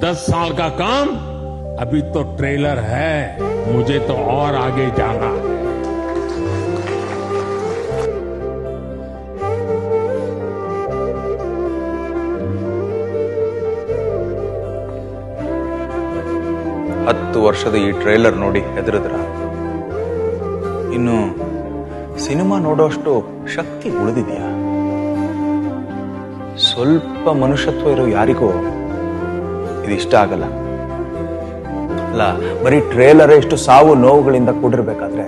10 साल का काम अभी तो ट्रेलर है, मुझे तो और आगे जाना है. ಹತ್ತು ವರ್ಷದ ಈ ಟ್ರೇಲರ್ ನೋಡಿ ಹೆದರಿದ್ರ? ಇನ್ನು ಸಿನಿಮಾ ನೋಡೋಷ್ಟು ಶಕ್ತಿ ಉಳಿದಿದೆಯಾ? ಸ್ವಲ್ಪ ಮನುಷ್ಯತ್ವ ಇರೋ ಯಾರಿಗೂ ಇದಿಷ್ಟ ಆಗಲ್ಲ ಅಲ್ಲ. ಬರೀ ಟ್ರೇಲರ್ ಎಷ್ಟು ಸಾವು ನೋವುಗಳಿಂದ ಕೂಡಿರ್ಬೇಕಾದ್ರೆ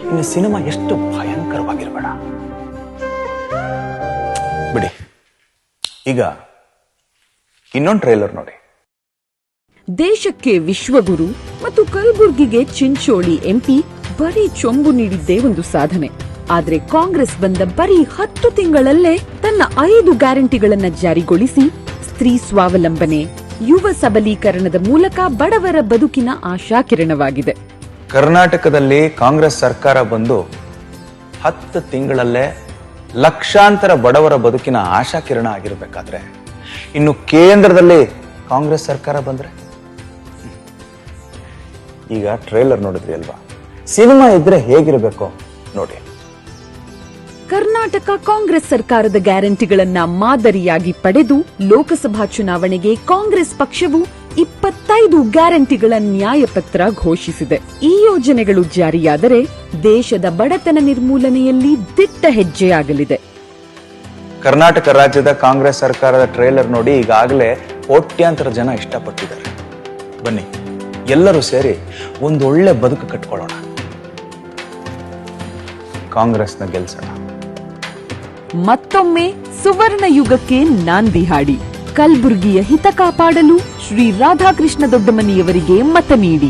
ಇನ್ನು ಸಿನಿಮಾ ಎಷ್ಟು ಭಯಂಕರವಾಗಿರ್ಬೇಡ. ಬಿಡಿ, ಈಗ ಇನ್ನೊಂದು ಟ್ರೇಲರ್ ನೋಡಿ. ದೇಶಕ್ಕೆ ವಿಶ್ವಗುರು ಮತ್ತು ಕಲಬುರ್ಗಿಗೆ ಚಿಂಚೋಳಿ ಎಂಪಿ ಬರೀ ಚೊಂಬು ನೀಡಿದ್ದೇ ಒಂದು ಸಾಧನೆ. ಆದ್ರೆ ಕಾಂಗ್ರೆಸ್ ಬಂದ ಬರೀ 10 ತಿಂಗಳಲ್ಲೇ ತನ್ನ 5 ಗ್ಯಾರಂಟಿಗಳನ್ನ ಜಾರಿಗೊಳಿಸಿ ಸ್ತ್ರೀ ಸ್ವಾವಲಂಬನೆ, ಯುವ ಸಬಲೀಕರಣದ ಮೂಲಕ ಬಡವರ ಬದುಕಿನ ಆಶಾಕಿರಣವಾಗಿದೆ. ಕರ್ನಾಟಕದಲ್ಲಿ ಕಾಂಗ್ರೆಸ್ ಸರ್ಕಾರ ಬಂದು 10 ತಿಂಗಳಲ್ಲೇ ಲಕ್ಷಾಂತರ ಬಡವರ ಬದುಕಿನ ಆಶಾಕಿರಣ ಆಗಿರಬೇಕಾದ್ರೆ ಇನ್ನು ಕೇಂದ್ರದಲ್ಲಿ ಕಾಂಗ್ರೆಸ್ ಸರ್ಕಾರ ಬಂದ್ರೆ? ಈಗ ಟ್ರೇಲರ್ ನೋಡಿದ್ರಿ ಅಲ್ವಾ, ಸಿನಿಮಾ ಇದ್ರೆ ಹೇಗಿರಬೇಕು ನೋಡಿ. ಕರ್ನಾಟಕ ಕಾಂಗ್ರೆಸ್ ಸರ್ಕಾರದ ಗ್ಯಾರಂಟಿಗಳನ್ನ ಮಾದರಿಯಾಗಿ ಪಡೆದು ಲೋಕಸಭಾ ಚುನಾವಣೆಗೆ ಕಾಂಗ್ರೆಸ್ ಪಕ್ಷವು 25 ಗ್ಯಾರಂಟಿಗಳ ನ್ಯಾಯಪತ್ರ ಘೋಷಿಸಿದೆ. ಈ ಯೋಜನೆಗಳು ಜಾರಿಯಾದರೆ ದೇಶದ ಬಡತನ ನಿರ್ಮೂಲನೆಯಲ್ಲಿ ದಿಟ್ಟ ಹೆಜ್ಜೆಯಾಗಲಿದೆ. ಕರ್ನಾಟಕ ರಾಜ್ಯದ ಕಾಂಗ್ರೆಸ್ ಸರ್ಕಾರದ ಟ್ರೇಲರ್ ನೋಡಿ ಈಗಾಗಲೇ ಕೋಟ್ಯಾಂತರ ಜನ ಇಷ್ಟಪಟ್ಟಿದ್ದಾರೆ. ಬನ್ನಿ, ಎಲ್ಲರೂ ಸೇರಿ ಒಂದೊಳ್ಳೆ ಬದುಕು ಕಟ್ಕೊಳ್ಳೋಣ, ಕಾಂಗ್ರೆಸ್ನ ಗೆಲ್ಸೋಣ. ಮತ್ತೊಮ್ಮೆ ಸುವರ್ಣ ಯುಗಕ್ಕೆ ನಾಂದಿ ಹಾಡಿ ಕಲಬುರ್ಗಿಯ ಹಿತ ಕಾಪಾಡಲು ಶ್ರೀ ರಾಧಾಕೃಷ್ಣ ದೊಡ್ಡಮನಿಯವರಿಗೆ ಮತ ನೀಡಿ.